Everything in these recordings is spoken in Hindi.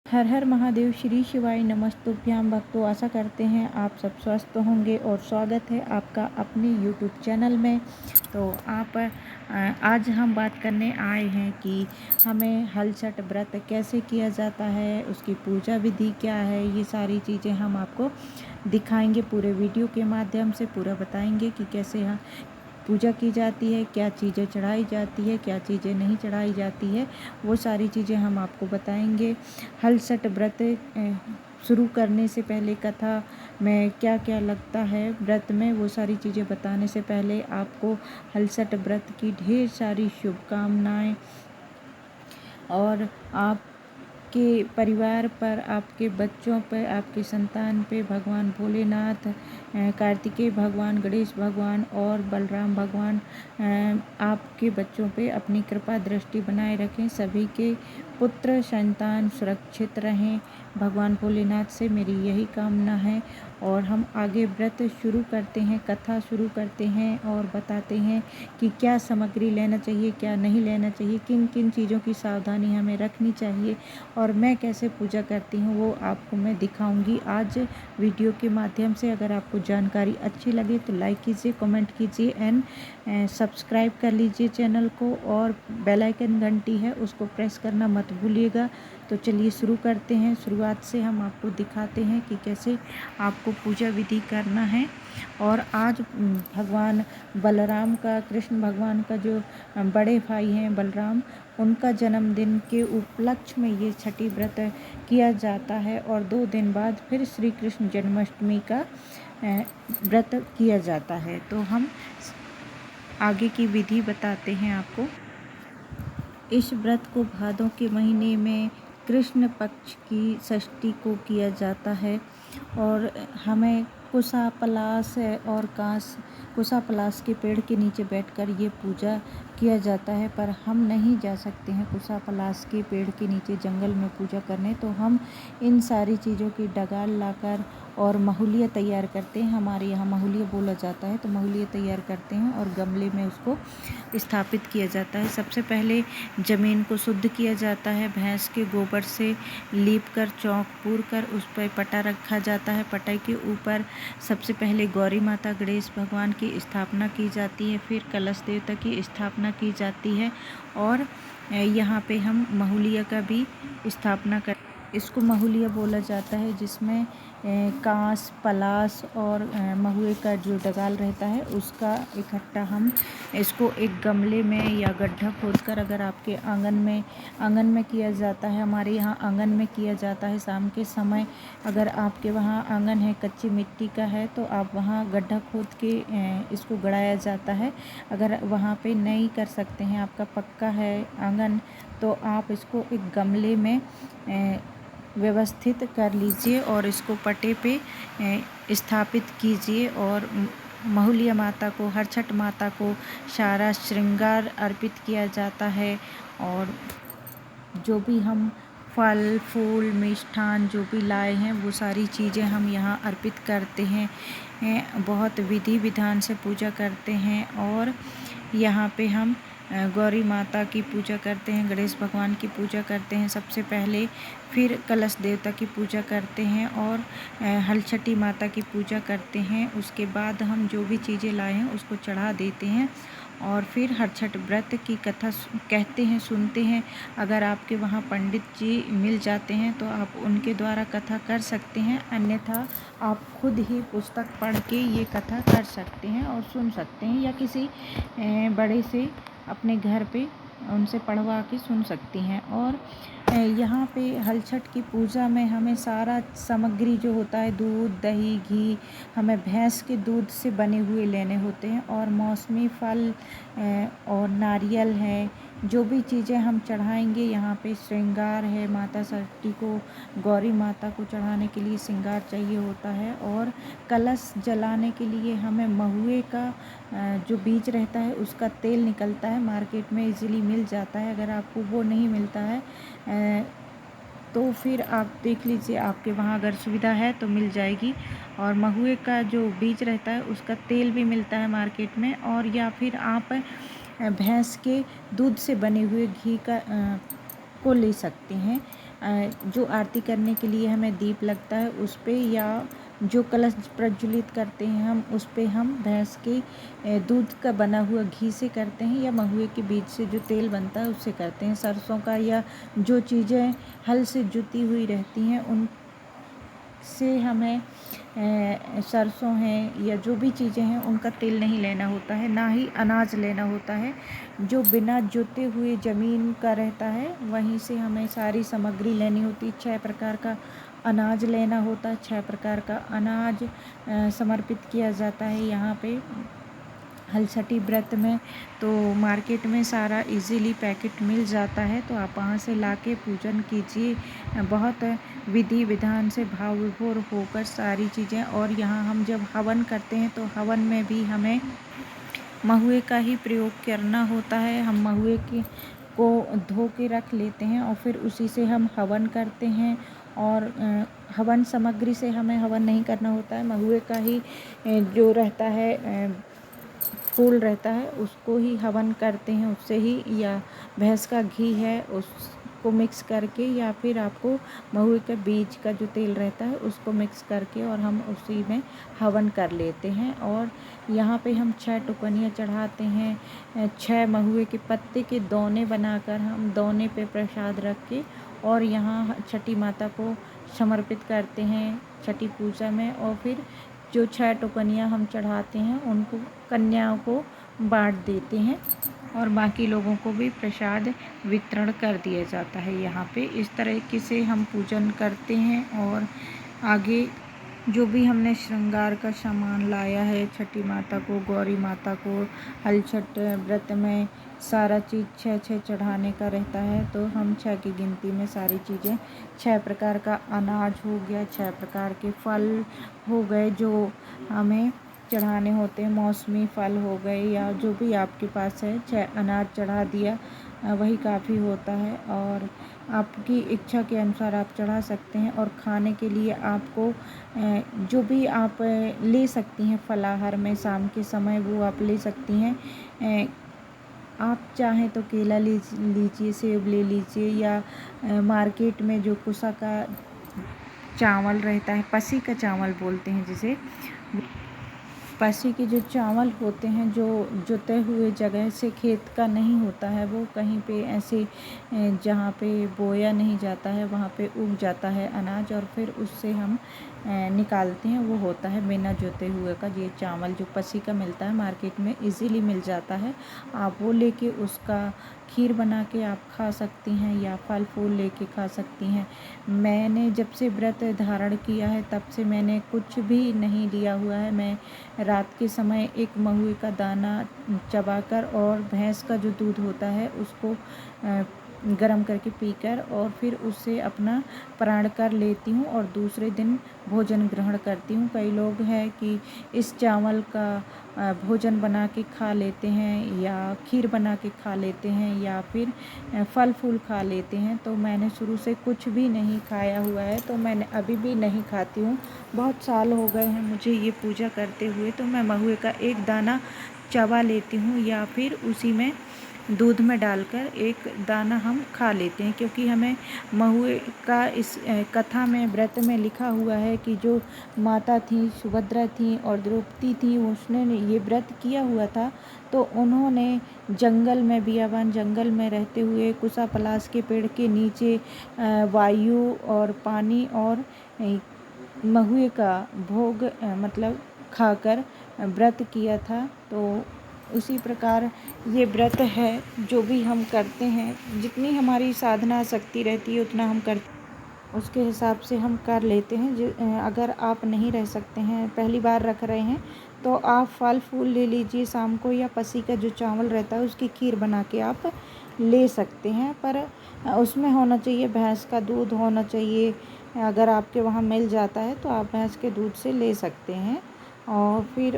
हर हर महादेव, श्री शिवाय नमस्तुभ्याम। भक्तों, आशा करते हैं आप सब स्वस्थ होंगे और स्वागत है आपका अपने YouTube चैनल में। तो आज हम बात करने आए हैं कि हमें हलचट व्रत कैसे किया जाता है, उसकी पूजा विधि क्या है। ये सारी चीज़ें हम आपको दिखाएंगे, पूरे वीडियो के माध्यम से पूरा बताएंगे कि कैसे पूजा की जाती है, क्या चीज़ें चढ़ाई जाती है, क्या चीज़ें नहीं चढ़ाई जाती है। वो सारी चीज़ें हम आपको बताएंगे। हलचट व्रत शुरू करने से पहले कथा में क्या क्या लगता है व्रत में, वो सारी चीज़ें बताने से पहले आपको हलचट व्रत की ढेर सारी शुभकामनाएं। और आपके परिवार पर, आपके बच्चों पर, आपकी संतान पे भगवान भोलेनाथ, कार्तिकेय भगवान, गणेश भगवान और बलराम भगवान आपके बच्चों पे अपनी कृपा दृष्टि बनाए रखें। सभी के पुत्र संतान सुरक्षित रहें, भगवान भोलेनाथ से मेरी यही कामना है। और हम आगे व्रत शुरू करते हैं, कथा शुरू करते हैं और बताते हैं कि क्या सामग्री लेना चाहिए, क्या नहीं लेना चाहिए, किन किन चीज़ों की सावधानी हमें रखनी चाहिए और मैं कैसे पूजा करती हूँ वो आपको मैं दिखाऊंगी आज वीडियो के माध्यम से। अगर आपको जानकारी अच्छी लगे तो लाइक कीजिए, कमेंट कीजिए एंड सब्सक्राइब कर लीजिए चैनल को, और बेल आइकन घंटी है उसको प्रेस करना मत भूलिएगा। तो चलिए शुरू करते हैं। शुरुआत से हम आपको दिखाते हैं कि कैसे आपको पूजा विधि करना है। और आज भगवान बलराम का, कृष्ण भगवान का जो बड़े भाई हैं बलराम, उनका जन्मदिन के उपलक्ष्य में ये छठी व्रत किया जाता है। और 2 दिन बाद फिर श्री कृष्ण जन्माष्टमी का व्रत किया जाता है। तो हम आगे की विधि बताते हैं आपको। इस व्रत को भादों के महीने में कृष्ण पक्ष की षष्ठी को किया जाता है। और हमें कुसा पलास और कुसा पलास के पेड़ के नीचे बैठकर ये पूजा किया जाता है। पर हम नहीं जा सकते हैं कुसा पलास के पेड़ के नीचे जंगल में पूजा करने, तो हम इन सारी चीज़ों की डगाल लाकर और महुलिया तैयार करते हैं। हमारे यहाँ महुलिया बोला जाता है, तो महुलिया तैयार करते हैं और गमले में उसको स्थापित किया जाता है। सबसे पहले ज़मीन को शुद्ध किया जाता है, भैंस के गोबर से लीप कर चौक पूर कर उस पर पटा रखा जाता है। पटाई के ऊपर सबसे पहले गौरी माता, गणेश भगवान की स्थापना की जाती है, फिर कलश देवता की स्थापना की जाती है। और यहाँ पे हम महुलिया का भी स्थापना कर, इसको महुलिया बोला जाता है, जिसमें कांस, पलास और महुए का जो डगाल रहता है उसका इकट्ठा हम इसको एक गमले में या गड्ढा खोदकर, अगर आपके आंगन में किया जाता है, हमारे यहाँ आंगन में किया जाता है शाम के समय। अगर आपके वहाँ आंगन है, कच्ची मिट्टी का है, तो आप वहाँ गड्ढा खोद के इसको गड़ाया जाता है। अगर वहाँ पे नहीं कर सकते हैं, आपका पक्का है आंगन, तो आप इसको एक गमले में व्यवस्थित कर लीजिए और इसको पटे पे स्थापित कीजिए। और महुलिया माता को, हरछठ माता को सारा श्रृंगार अर्पित किया जाता है। और जो भी हम फल फूल मिष्ठान जो भी लाए हैं वो सारी चीज़ें हम यहाँ अर्पित करते हैं। बहुत विधि विधान से पूजा करते हैं। और यहाँ पे हम गौरी माता की पूजा करते हैं, गणेश भगवान की पूजा करते हैं सबसे पहले, फिर कलश देवता की पूजा करते हैं और हलछठी माता की पूजा करते हैं। उसके बाद हम जो भी चीज़ें लाए हैं उसको चढ़ा देते हैं और फिर हलछठ व्रत की कथा कहते हैं, सुनते हैं। अगर आपके वहाँ पंडित जी मिल जाते हैं तो आप उनके द्वारा कथा कर सकते हैं, अन्यथा आप खुद ही पुस्तक पढ़ के ये कथा कर सकते हैं और सुन सकते हैं, या किसी बड़े से अपने घर पे उनसे पढ़वा के सुन सकती हैं। और यहाँ पे हलछठ की पूजा में हमें सारा सामग्री जो होता है, दूध, दही, घी, हमें भैंस के दूध से बने हुए लेने होते हैं। और मौसमी फल और नारियल है, जो भी चीज़ें हम चढ़ाएंगे। यहाँ पे श्रृंगार है, माता षष्ठी को, गौरी माता को चढ़ाने के लिए श्रृंगार चाहिए होता है। और कलश जलाने के लिए हमें महुए का जो बीज रहता है उसका तेल निकलता है, मार्केट में इजीली मिल जाता है। अगर आपको वो नहीं मिलता है तो फिर आप देख लीजिए, आपके वहाँ अगर सुविधा है तो मिल जाएगी। और महुए का जो बीज रहता है उसका तेल भी मिलता है मार्केट में। और या फिर आप भैंस के दूध से बने हुए घी का को ले सकते हैं। जो आरती करने के लिए हमें दीप लगता है उस पे, या जो कलश प्रज्वलित करते हैं हम उस पे हम भैंस के दूध का बना हुआ घी से करते हैं, या महुए के बीज से जो तेल बनता है उससे करते हैं। सरसों का या जो चीज़ें हल से जुती हुई रहती हैं उन से हमें सरसों है या जो भी चीज़ें हैं उनका तेल नहीं लेना होता है, ना ही अनाज लेना होता है। जो बिना जोते हुए ज़मीन का रहता है वहीं से हमें सारी सामग्री लेनी होती है। 6 प्रकार का अनाज लेना होता है, 6 प्रकार का अनाज समर्पित किया जाता है यहाँ पे हलसठी व्रत में। तो मार्केट में सारा इजीली पैकेट मिल जाता है, तो आप वहाँ से लाके पूजन कीजिए बहुत विधि विधान से, भाव विभोर होकर सारी चीज़ें। और यहाँ हम जब हवन करते हैं तो हवन में भी हमें महुए का ही प्रयोग करना होता है। हम महुए को धो के रख लेते हैं और फिर उसी से हम हवन करते हैं। और हवन सामग्री से हमें हवन नहीं करना होता है, महुए का ही जो रहता है फूल रहता है उसको ही हवन करते हैं, उससे ही, या भैंस का घी है उसको मिक्स करके, या फिर आपको महुए के बीज का जो तेल रहता है उसको मिक्स करके और हम उसी में हवन कर लेते हैं। और यहाँ पे हम 6 टुकनियाँ चढ़ाते हैं, 6 महुए के पत्ते के दोने बनाकर हम दोने पे प्रसाद रख के और यहाँ छठी माता को समर्पित करते हैं छठी पूजा में। और फिर जो 6 टुकनियाँ हम चढ़ाते हैं उनको कन्याओं को बांट देते हैं और बाकी लोगों को भी प्रसाद वितरण कर दिया जाता है। यहाँ पे इस तरीके से हम पूजन करते हैं। और आगे जो भी हमने श्रृंगार का सामान लाया है छठी माता को, गौरी माता को, हलछठ व्रत में सारा चीज़ 6 चढ़ाने का रहता है, तो हम 6 की गिनती में सारी चीज़ें, 6 प्रकार का अनाज हो गया, 6 प्रकार के फल हो गए जो हमें चढ़ाने होते हैं, मौसमी फल हो गए या जो भी आपके पास है, 6 अनाज चढ़ा दिया वही काफ़ी होता है। और आपकी इच्छा के अनुसार आप चढ़ा सकते हैं। और खाने के लिए आपको जो भी आप ले सकती हैं फलाहार में शाम के समय वो आप ले सकती हैं। आप चाहें तो केला लीजिए, सेब ले लीजिए, या मार्केट में जो कुसा का चावल रहता है, पसी का चावल बोलते हैं जिसे, पसी के जो चावल होते हैं जो जुते हुए जगह से खेत का नहीं होता है, वो कहीं पे ऐसे जहाँ पे बोया नहीं जाता है वहाँ पे उग जाता है अनाज, और फिर उससे हम निकालते हैं, वो होता है बिना जोते हुए का। ये चावल जो पसी का मिलता है मार्केट में इजीली मिल जाता है, आप वो लेके उसका खीर बना के आप खा सकती हैं या फल फूल लेके खा सकती हैं। मैंने जब से व्रत धारण किया है तब से मैंने कुछ भी नहीं लिया हुआ है। मैं रात के समय एक महुए का दाना चबाकर और भैंस का जो दूध होता है उसको गरम करके पीकर और फिर उससे अपना प्राण कर लेती हूँ और दूसरे दिन भोजन ग्रहण करती हूँ। कई लोग हैं कि इस चावल का भोजन बना के खा लेते हैं या खीर बना के खा लेते हैं या फिर फल फूल खा लेते हैं, तो मैंने शुरू से कुछ भी नहीं खाया हुआ है, तो मैंने अभी भी नहीं खाती हूँ। बहुत साल हो गए हैं मुझे ये पूजा करते हुए, तो मैं महुए का एक दाना चबा लेती हूँ या फिर उसी में दूध में डालकर एक दाना हम खा लेते हैं, क्योंकि हमें महुए का इस कथा में व्रत में लिखा हुआ है कि जो माता थी सुभद्रा थी और द्रौपदी थी उसने ये व्रत किया हुआ था, तो उन्होंने जंगल में, बियाबान जंगल में रहते हुए कुसा पलाश के पेड़ के नीचे वायु और पानी और महुए का भोग मतलब खाकर व्रत किया था। तो उसी प्रकार ये व्रत है जो भी हम करते हैं, जितनी हमारी साधना शक्ति रहती है उतना हम करते उसके हिसाब से हम कर लेते हैं। अगर आप नहीं रह सकते हैं, पहली बार रख रहे हैं, तो आप फल फूल ले लीजिए शाम को, या पसी का जो चावल रहता है उसकी खीर बना के आप ले सकते हैं, पर उसमें होना चाहिए भैंस का दूध होना चाहिए। अगर आपके वहाँ मिल जाता है तो आप भैंस के दूध से ले सकते हैं और फिर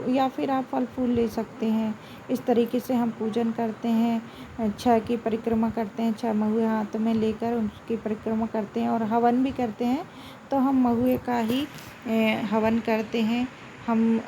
या फिर आप फल फूल ले सकते हैं। इस तरीके से हम पूजन करते हैं, 6 की परिक्रमा करते हैं, 6 महुए हाथ में लेकर उसकी परिक्रमा करते हैं और हवन भी करते हैं। तो हम महुए का ही हवन करते हैं। हम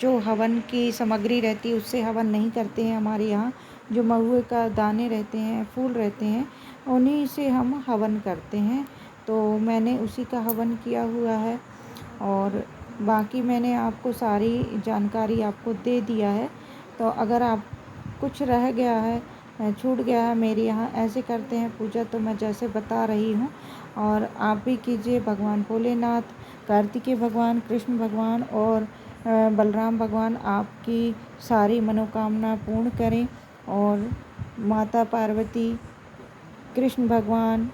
जो हवन की सामग्री रहती है उससे हवन नहीं करते हैं हमारे यहाँ, जो महुए का दाने रहते हैं, फूल रहते हैं, उन्हीं से हम हवन करते हैं। तो मैंने उसी का हवन किया हुआ है और बाकी मैंने आपको सारी जानकारी आपको दे दिया है। तो अगर आप कुछ रह गया है, छूट गया है मेरे यहाँ ऐसे करते हैं पूजा, तो मैं जैसे बता रही हूँ और आप भी कीजिए। भगवान भोलेनाथ, कार्तिकेय भगवान, कृष्ण भगवान और बलराम भगवान आपकी सारी मनोकामना पूर्ण करें और माता पार्वती, कृष्ण भगवान,